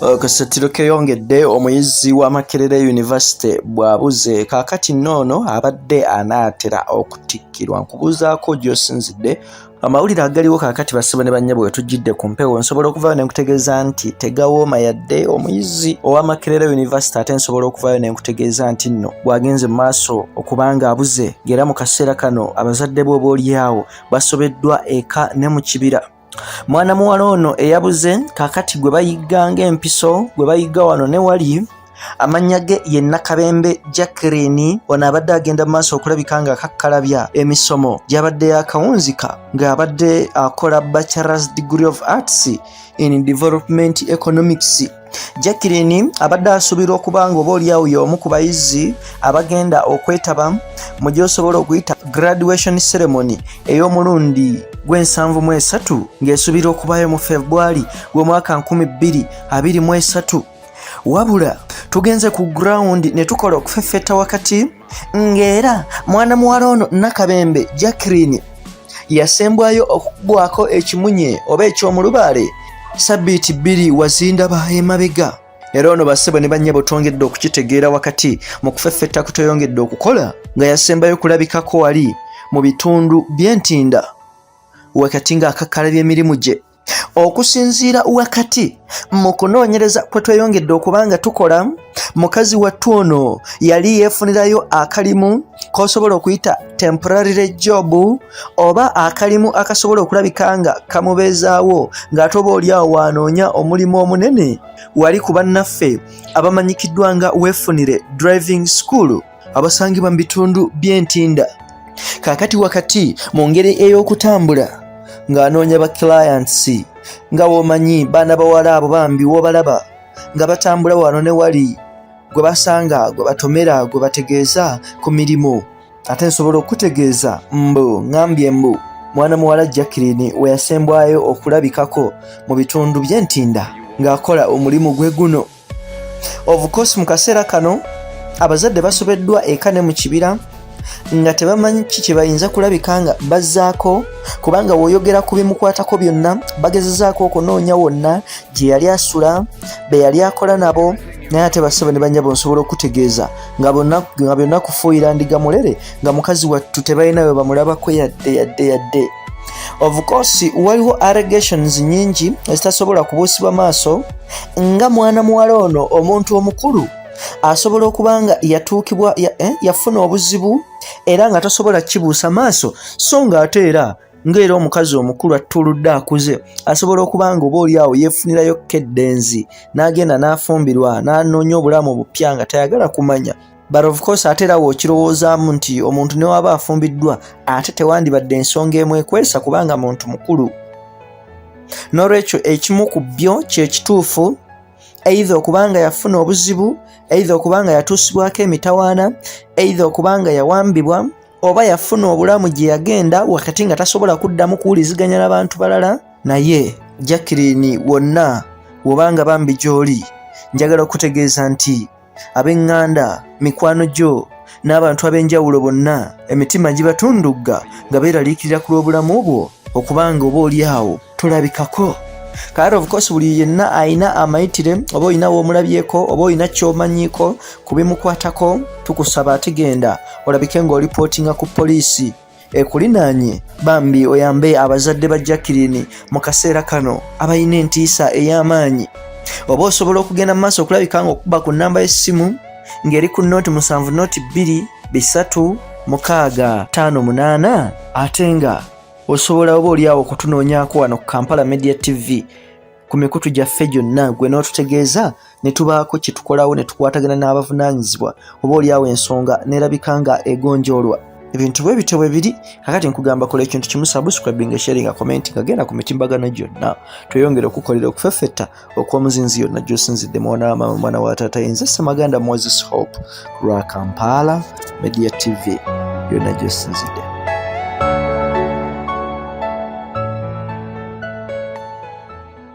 Kasatiro keyongedde Omuyizi wa Makerere University bw'abuze kaakati nnono abadde anaatera okutikkirwa. Nkubuuzaako gy'osinzidde amawulire agaliwo kaakati basibo ne bannyabo we tujjidde ku mpewo. Nsobola okuvaayo ne nkutegeeza nti tegawooma yadde Omuyizi owa Makerere University, ate nsobola okuvaayo ne nkutegeeza nti nno bw'agenze mu maaso okubanga abuze, ng'era mu kaseera kano abazadde be oboolyawo basobeddwa eka ne mu kibira. Mwana muwala ono eyabuze kaakati gwe bayigga ng'empiso, gwe bayigga wano ne wali, amannya ge ye Nakabembe Jacklin. Ono abadde agenda mu maaso okulabika nga akakkalabya emisomo gy'abadde yakawunzika ng'abadde akola Bachelor's degree of Arts in Development Economics. Jacklin abadde asuubirwa okuba nga oboolyawo y'omu ku bayizi abagenda okwetaba mu gy'osobola okuyita graduation ceremony ey'omulundi gw'73 ng'esuubirwa okubaayo mu February w'omwaka 2023. Wabula tugenze ku ground ne tukola okufeffeta wakati, ng'era mwana muwala ono Nakabembe Jacklin yasembwayo okugwako ekimunye oba eky'omulubaale Sabbiiti 2 wazindaba emabega. Era ono bassebo ne bannyabo twongedde okukitegeera wakati mu kufeffeta kutoyongedde okukola nga yasembayo kulabikako wali mu bitundu by'e Ntinda wakati ng'akakkalabya emirimu gye. Okusinziira wakati mu kunoonyereza kwe tweyongedde okubanga tukola, mukazi wattu ono yali yeefunirayo akalimu k'osobola okuyita temporary job oba akalimu akasobola okulabika nga kamubeezaawo ng'ate oboolyawo wanoonya omulimu omunene wali ku bannaffe abamanyikiddwa nga Wefunile Driving School abasangibwa mu bitundu by'e Ntinda. Kaakati wakati mu ngeri ey'okutambula ng'anoonya ba clients nga bw'omanyi baana bawala abo Bambi w'obalaba nga batambula wano ne wali, gwe basanga, gwe batomera, gwe bategeeza ku mirimu. Ate nsobola okutegeeza ngambye mwana muwala Jacklin we yasembwayo okulabikako mu bitundu by'e Ntinda ng'akola omulimu gwe guno. Of course mu kaseera kano abazadde basobeddwa eka ne mu kibira nga tebamanyi kiki bayinza kulabika nga bazzaako, kubanga w'oyogera ku bimukwatako byonna bagezezaako okunoonya wonna gye yali asula, be yali akola nabo, naye ate bassebo ne bannyabo nsobola okutegeeza nga byonna kufuuyira ndiga mulere nga mukazi wattu tebalina we bamulabako yadde. Of course waliwo allegations nyingi ezitasobola kubuusibwa maaso nga mwana muwala ono omuntu omukulu asobola okuba nga yatuukibwa yafuna obuzibu era nga tasobola kibuusa maaso, so ng'ate era ng'era omukazi omukulu attuludde akuze asobola okuba nga oboolyawo yeefunirayo keddenzi n'agenda n'afumbirwa n'anoonya obulamu obupya nga tayagala kumanya. But of course ate era w'okirowoozaamu nti omuntu ne waba afumbiddwa ate tewandibadde ensonga emu ekwesa kubanga muntu mukulu. N'olwekyo ekimu ku byo kye kituufu, either okubanga yafuna obuzibu, either okubanga yatuusibwako emitawaana, either okubanga yawambibwa, oba yafuna obulamu gye yagenda wakati nga tasobola kuddamu kuwuliziganya n'abantu balala. Naye Jacklin wonna w'obanga Bambi gy'oli, njagala okutegeeza nti ab'eŋŋanda, mikwano gyo n'abantu ab'enjawulo bonna emitima gibatundugga nga beeraliikirira ku lw'obulamu bwo okubanga oboolyawo tolabikako. Kale of course buli yenna ayina amayitire, oba olina w'omulabyeko oba olina ky'omanyiiko ku bimukwatako, tukusaba ategenda olabike ng'olipootinga ku poliisi ekulinaanye. Bambi oyambe abazadde ba Jacklin mu kaseera kano abalina entiisa ey'amaanyi. Oba osobola okugenda mu maaso okulabika nga okuba ku nnamba y'essimu ng'eri ku nooti 72235658 ate nga osobola oboolyawo okutunoonyaako wano ku Kampala Media TV ku mikutu gyaffe gyonna, gwe n'otutegeeza ne tubaako kye tukolawo ne tukwatagana n'abavunaanyizibwa oboolyawo ensonga n'erabika nga egonjoolwa. Ebintu bwe bityo bwe biri. Kakati nkugamba kola ekintu kimu, subscribing, sharing, commenting, agenda ku mitimbagano gyonna tweyongere okukolera okufeffeta okw'omuzinzi yonna gy'osinzidde mwana wa taata yenze Ssemaganda Moses Hope lwa Kampala Media TV yonna gy'osinzidde.